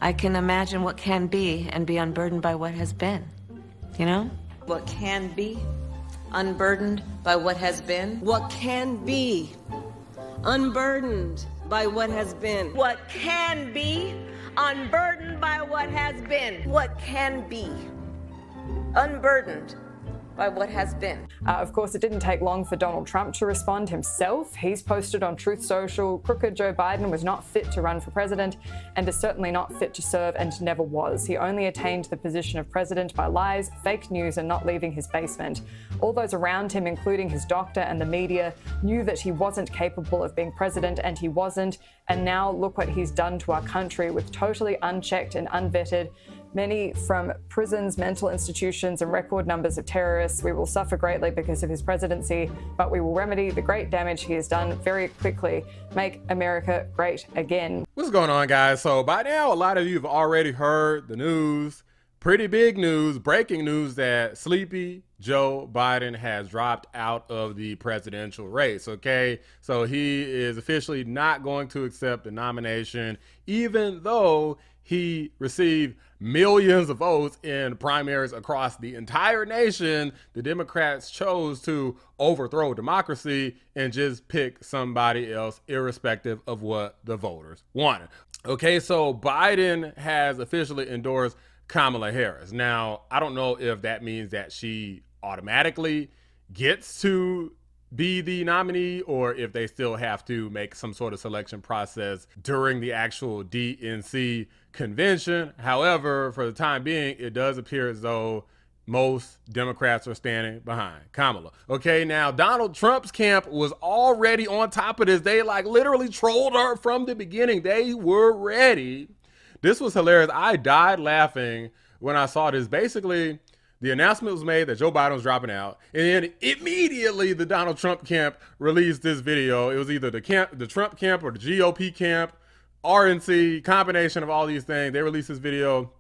I can imagine what can be and be unburdened by what has been, you know? What can be unburdened by what has been? What can be unburdened by what has been? What can be unburdened by what has been? What can be unburdened by what has been? Of course, it didn't take long for Donald Trump to respond himself. He's posted on Truth Social, crooked Joe Biden was not fit to run for president and is certainly not fit to serve and never was. He only attained the position of president by lies, fake news, and not leaving his basement. All those around him, including his doctor and the media, knew that he wasn't capable of being president, and he wasn't. And now look what he's done to our country with totally unchecked and unvetted. Many from prisons, mental institutions, and record numbers of terrorists. We will suffer greatly because of his presidency, but we will remedy the great damage he has done very quickly. Make America great again. What's going on, guys? So by now, a lot of you have already heard the news, pretty big news, breaking news that Sleepy Joe Biden has dropped out of the presidential race, okay? So he is officially not going to accept the nomination, even though he received millions of votes in primaries across the entire nation. The Democrats chose to overthrow democracy and just pick somebody else, irrespective of what the voters wanted. Okay, so Biden has officially endorsed Kamala Harris. Now, I don't know if that means that she automatically gets to be the nominee or if they still have to make some sort of selection process during the actual DNC convention. However, for the time being, it does appear as though most Democrats are standing behind Kamala. Okay, now Donald Trump's camp was already on top of this. They like literally trolled her from the beginning. They were ready. This was hilarious. I died laughing when I saw this. Basically, the announcement was made that Joe Biden was dropping out, and then immediately the Donald Trump camp released this video. It was either the Trump camp or the GOP camp, RNC, combination of all these things. They released this video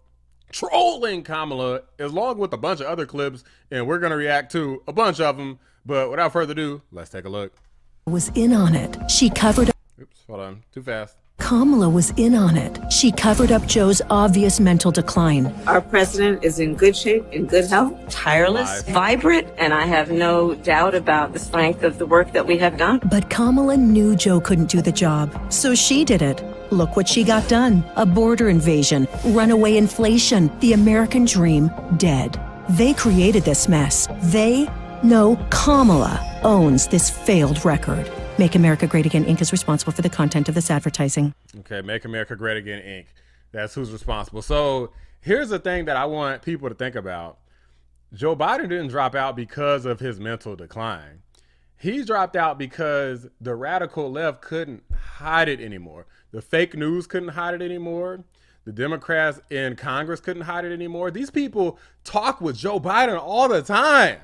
trolling Kamala, along with a bunch of other clips, and we're going to react to a bunch of them. But without further ado, let's take a look. Was in on it. She covered. Oops, hold on, too fast. Kamala was in on it. She covered up Joe's obvious mental decline. Our president is in good shape, in good health, tireless, vibrant, and I have no doubt about the strength of the work that we have done. But Kamala knew Joe couldn't do the job, so she did it. Look what she got done. A border invasion, runaway inflation, the American dream dead. They created this mess. Kamala owns this failed record. Make America Great Again, Inc. is responsible for the content of this advertising. Okay, Make America Great Again, Inc. That's who's responsible. So here's the thing that I want people to think about. Joe Biden didn't drop out because of his mental decline. He dropped out because the radical left couldn't hide it anymore. The fake news couldn't hide it anymore. The Democrats in Congress couldn't hide it anymore. These people talk with Joe Biden all the time.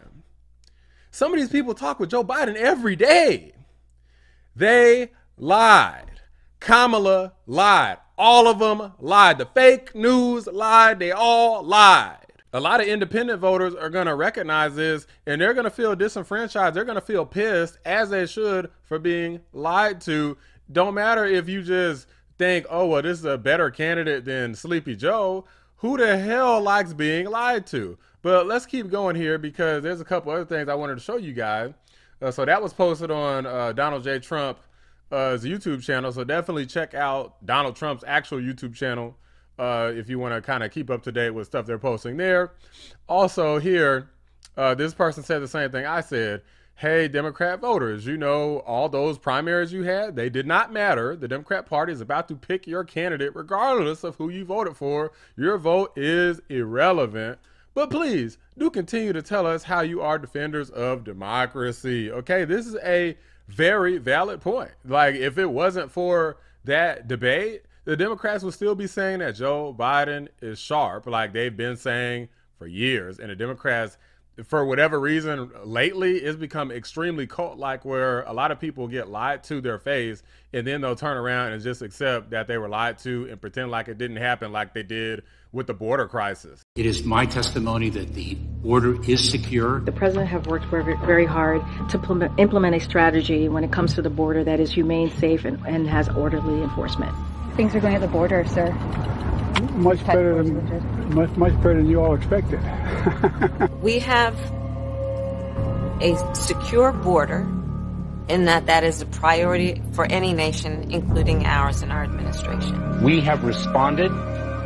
Some of these people talk with Joe Biden every day. They lied. Kamala lied. All of them lied. The fake news lied. They all lied. A lot of independent voters are going to recognize this, and they're going to feel disenfranchised. They're going to feel pissed, as they should, for being lied to. Don't matter if you just think, oh, well, this is a better candidate than Sleepy Joe. Who the hell likes being lied to? But let's keep going here because there's a couple other things I wanted to show you guys. So that was posted on Donald J. Trump's YouTube channel. So definitely check out Donald Trump's actual YouTube channel if you want to kind of keep up to date with stuff they're posting there. Also here, this person said the same thing I said. Hey, Democrat voters, you know, all those primaries you had, they did not matter. The Democrat Party is about to pick your candidate regardless of who you voted for. Your vote is irrelevant. But please do continue to tell us how you are defenders of democracy. Okay, this is a very valid point. Like, if it wasn't for that debate, the Democrats would still be saying that Joe Biden is sharp, like they've been saying for years. And the Democrats, for whatever reason, lately, it's become extremely cult-like, where a lot of people get lied to their face, and then they'll turn around and just accept that they were lied to and pretend like it didn't happen, like they did with the border crisis. It is my testimony that the border is secure. The president have worked very hard to implement a strategy when it comes to the border that is humane, safe, and has orderly enforcement. Things are going at the border, sir. much better than you all expected. We have a secure border in that is a priority for any nation, including ours and our administration. We have responded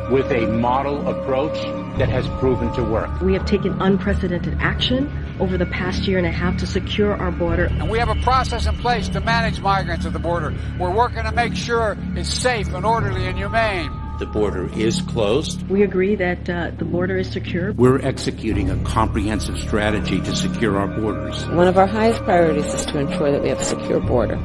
with a model approach that has proven to work. We have taken unprecedented action over the past year and a half to secure our border. And we have a process in place to manage migrants at the border. We're working to make sure it's safe and orderly and humane. The border is closed. We agree that the border is secure. We're executing a comprehensive strategy to secure our borders. One of our highest priorities is to ensure that we have a secure border,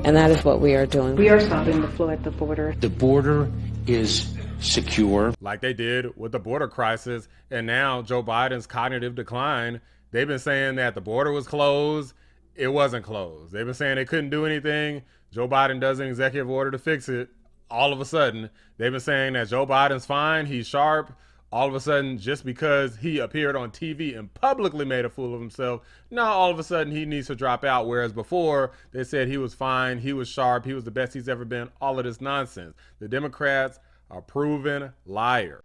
and that is what we are doing. We are stopping the flow at the border. The border is secure. Like they did with the border crisis, and now Joe Biden's cognitive decline. They've been saying that the border was closed. It wasn't closed. They've been saying they couldn't do anything. Joe Biden does an executive order to fix it. All of a sudden, they've been saying that Joe Biden's fine, he's sharp. All of a sudden, just because he appeared on TV and publicly made a fool of himself, now all of a sudden he needs to drop out. Whereas before, they said he was fine, he was sharp, he was the best he's ever been. All of this nonsense. The Democrats are proven liars.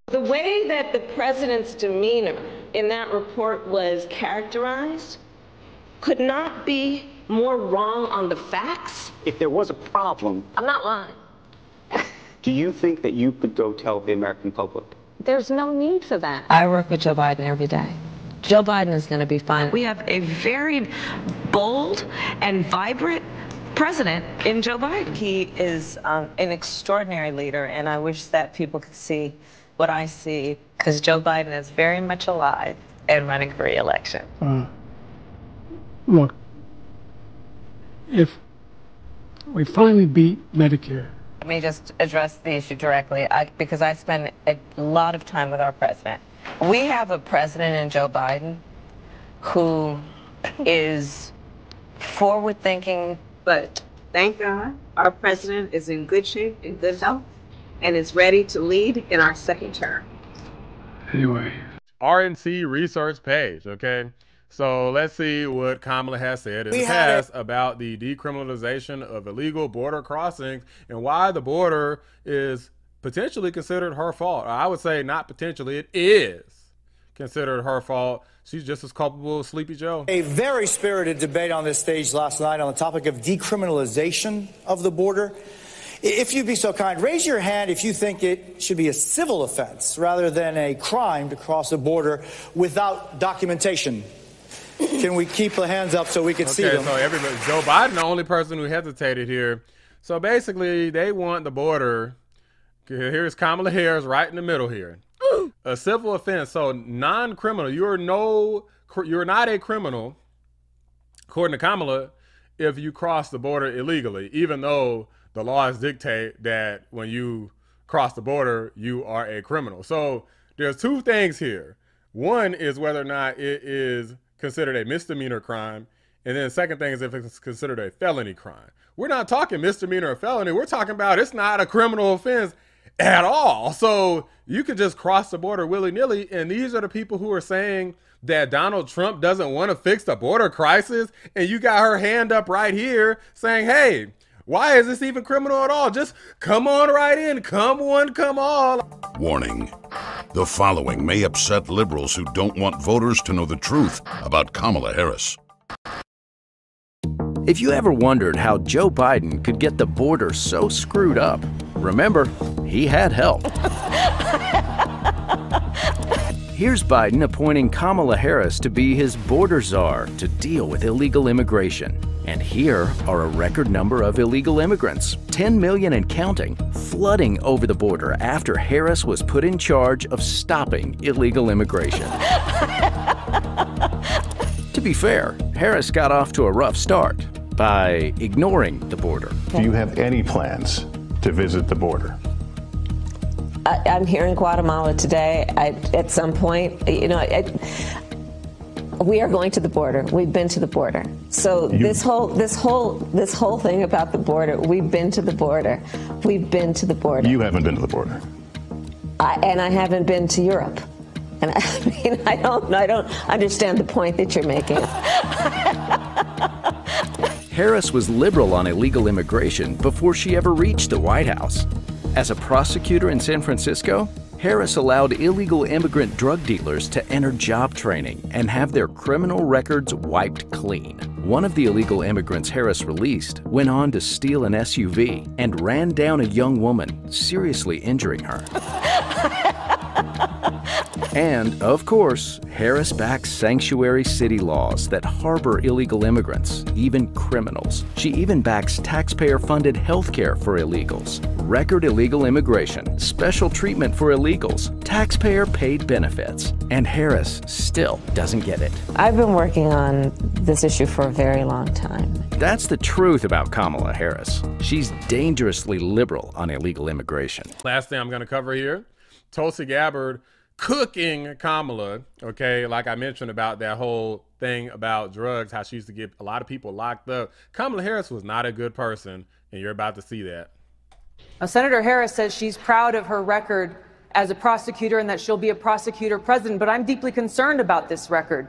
The way that the president's demeanor in that report was characterized could not be more wrong on the facts. If there was a problem, I'm not lying. do you think that you could go tell the American public? There's no need for that. I work with Joe Biden every day. Joe Biden is going to be fine. We have a very bold and vibrant president in Joe Biden. He is an extraordinary leader, and I wish that people could see what I see, because Joe Biden is very much alive and running for re-election. Look, if we finally beat Medicare. Let me just address the issue directly, because I spend a lot of time with our president. We have a president in Joe Biden who is forward-thinking, but thank God our president is in good shape, in good health, and is ready to lead in our second term. Anyway. RNC research page, okay? So let's see what Kamala has said in the past about the decriminalization of illegal border crossings and why the border is potentially considered her fault. I would say not potentially, it is considered her fault. She's just as culpable as Sleepy Joe. A very spirited debate on this stage last night on the topic of decriminalization of the border. If you'd be so kind, raise your hand if you think it should be a civil offense rather than a crime to cross a border without documentation. Can we keep the hands up so we can see them? So everybody, Joe Biden, the only person who hesitated here. So basically, they want the border. Here's Kamala Harris right in the middle here. A civil offense, so non-criminal. You're not a criminal, according to Kamala, if you cross the border illegally, even though the laws dictate that when you cross the border, you are a criminal. So there's two things here. One is whether or not it is considered a misdemeanor crime. And then the second thing is if it's considered a felony crime. We're not talking misdemeanor or felony. We're talking about it's not a criminal offense at all. So you could just cross the border willy-nilly. And these are the people who are saying that Donald Trump doesn't want to fix the border crisis. And you got her hand up right here saying, hey, why is this even criminal at all? Just come on right in. Come one, come all. Warning. The following may upset liberals who don't want voters to know the truth about Kamala Harris. If you ever wondered how Joe Biden could get the border so screwed up, remember, he had help. Here's Biden appointing Kamala Harris to be his border czar to deal with illegal immigration. And here are a record number of illegal immigrants, 10 million and counting, flooding over the border after Harris was put in charge of stopping illegal immigration. To be fair, Harris got off to a rough start by ignoring the border. Do you have any plans to visit the border? I'm here in Guatemala today. At some point, we are going to the border. We've been to the border. So this whole thing about the border, we've been to the border. We've been to the border. You haven't been to the border. And I haven't been to Europe. And I don't understand the point that you're making. Harris was liberal on illegal immigration before she ever reached the White House. As a prosecutor in San Francisco, Harris allowed illegal immigrant drug dealers to enter job training and have their criminal records wiped clean. One of the illegal immigrants Harris released went on to steal an SUV and ran down a young woman, seriously injuring her. And, of course, Harris backs sanctuary city laws that harbor illegal immigrants, even criminals. She even backs taxpayer-funded health care for illegals, record illegal immigration, special treatment for illegals, taxpayer-paid benefits. And Harris still doesn't get it. I've been working on this issue for a very long time. That's the truth about Kamala Harris. She's dangerously liberal on illegal immigration. Last thing I'm going to cover here, Tulsi Gabbard cooking Kamala, okay? Like I mentioned about that whole thing about drugs, how she used to get a lot of people locked up. Kamala Harris was not a good person, and you're about to see that. Now, Senator Harris says she's proud of her record as a prosecutor and that she'll be a prosecutor president, but I'm deeply concerned about this record.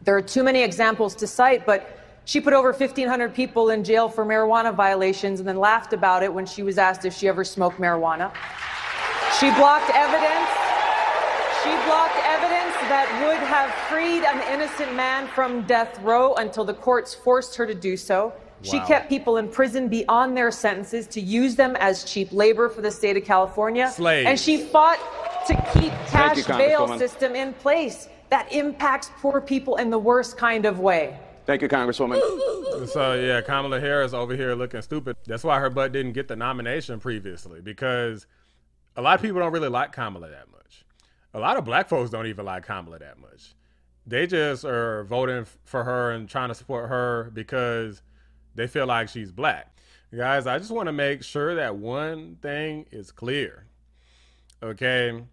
There are too many examples to cite, but she put over 1,500 people in jail for marijuana violations and then laughed about it when she was asked if she ever smoked marijuana. She blocked evidence. She blocked evidence that would have freed an innocent man from death row until the courts forced her to do so. Wow. She kept people in prison beyond their sentences to use them as cheap labor for the state of California. Slaves. And she fought to keep cash bail system in place that impacts poor people in the worst kind of way. Thank you, Congresswoman. So, yeah, Kamala Harris over here looking stupid. That's why her butt didn't get the nomination previously, because a lot of people don't really like Kamala that much. A lot of black folks don't even like Kamala that much. They just are voting for her and trying to support her because they feel like she's black. Guys, I just want to make sure that one thing is clear. Okay?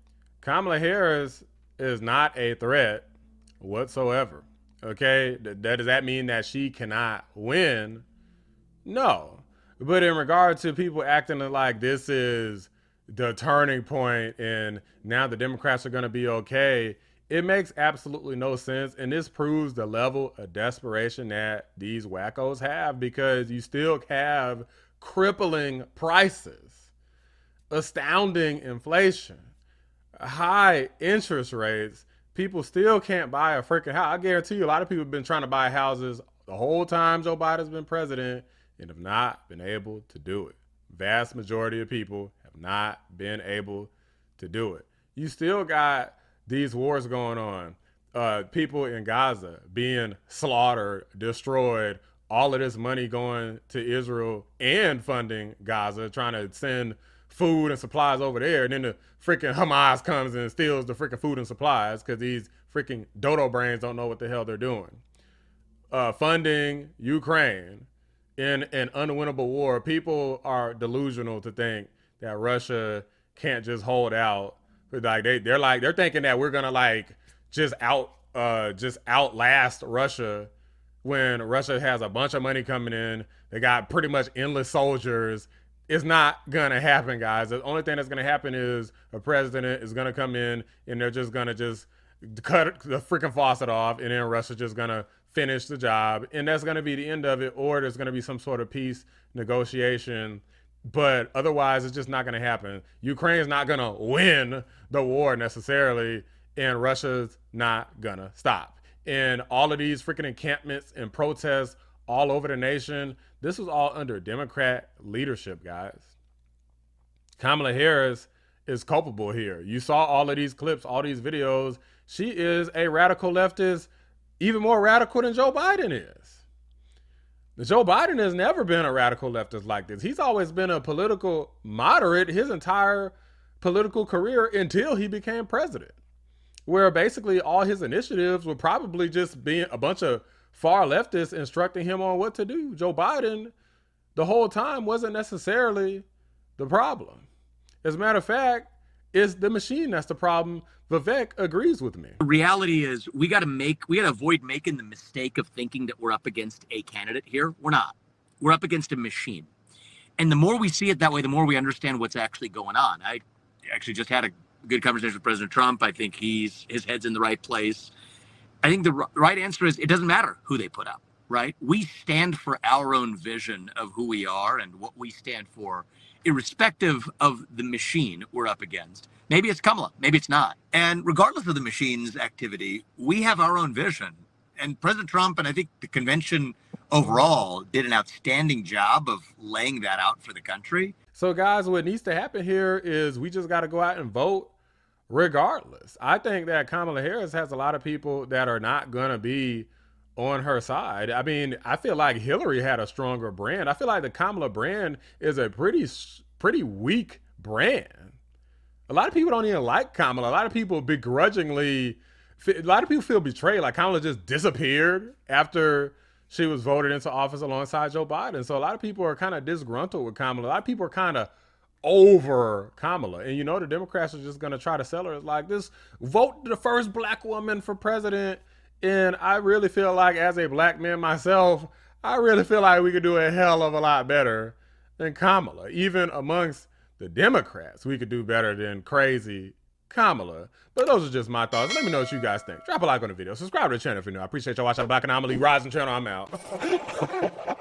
Kamala Harris is not a threat whatsoever. Okay? Does that mean that she cannot win? No. But in regard to people acting like this is the turning point and now the Democrats are going to be okay, it makes absolutely no sense. And this proves the level of desperation that these wackos have, because you still have crippling prices, astounding inflation, high interest rates. People still can't buy a freaking house. I guarantee you a lot of people have been trying to buy houses the whole time Joe Biden's been president and have not been able to do it. Vast majority of people have not been able to do it. You still got these wars going on. People in Gaza being slaughtered, destroyed, all of this money going to Israel and funding Gaza, trying to send food and supplies over there. And then the freaking Hamas comes and steals the freaking food and supplies because these freaking dodo brains don't know what the hell they're doing. Funding Ukraine in an unwinnable war. People are delusional to think that Russia can't just hold out. Like they're thinking that we're gonna just outlast Russia when Russia has a bunch of money coming in. They got pretty much endless soldiers. It's not gonna happen, guys. The only thing that's gonna happen is a president is gonna come in and they're just gonna cut the freaking faucet off, and then Russia's just gonna finish the job, and that's gonna be the end of it, or there's gonna be some sort of peace negotiation. But otherwise, it's just not gonna happen. Ukraine's not gonna win the war necessarily, and Russia's not gonna stop. And all of these freaking encampments and protests all over the nation, this was all under Democrat leadership, guys. Kamala Harris is culpable here. You saw all of these clips, all these videos. She is a radical leftist, even more radical than Joe Biden is. Joe Biden has never been a radical leftist like this. He's always been a political moderate his entire political career until he became president, where basically all his initiatives would probably just be a bunch of far leftists instructing him on what to do. Joe Biden, the whole time, wasn't necessarily the problem. As a matter of fact, it's the machine that's the problem. Vivek agrees with me. The reality is we got to avoid making the mistake of thinking that we're up against a candidate here. We're not. We're up against a machine. And the more we see it that way, the more we understand what's actually going on. I actually just had a good conversation with President Trump. I think his head's in the right place. I think the right answer is it doesn't matter who they put up. right? We stand for our own vision of who we are and what we stand for, irrespective of the machine we're up against. Maybe it's Kamala, maybe it's not. And regardless of the machine's activity, we have our own vision. And President Trump, and I think the convention overall, did an outstanding job of laying that out for the country. So guys, what needs to happen here is we just got to go out and vote regardless. I think that Kamala Harris has a lot of people that are not going to be on her side. I mean, I feel like Hillary had a stronger brand. I feel like the Kamala brand is a pretty weak brand. A lot of people don't even like Kamala. A lot of people begrudgingly, a lot of people feel betrayed. Like Kamala just disappeared after she was voted into office alongside Joe Biden. So a lot of people are kind of disgruntled with Kamala. A lot of people are kind of over Kamala. And you know, the Democrats are just going to try to sell her as like this, vote the first black woman for president. And I really feel like, as a black man myself, I really feel like we could do a hell of a lot better than Kamala. Even amongst the Democrats, we could do better than crazy Kamala. But those are just my thoughts. Let me know what you guys think. Drop a like on the video. Subscribe to the channel if you're new. I appreciate y'all watching the Black Anomaly Rising channel. I'm out.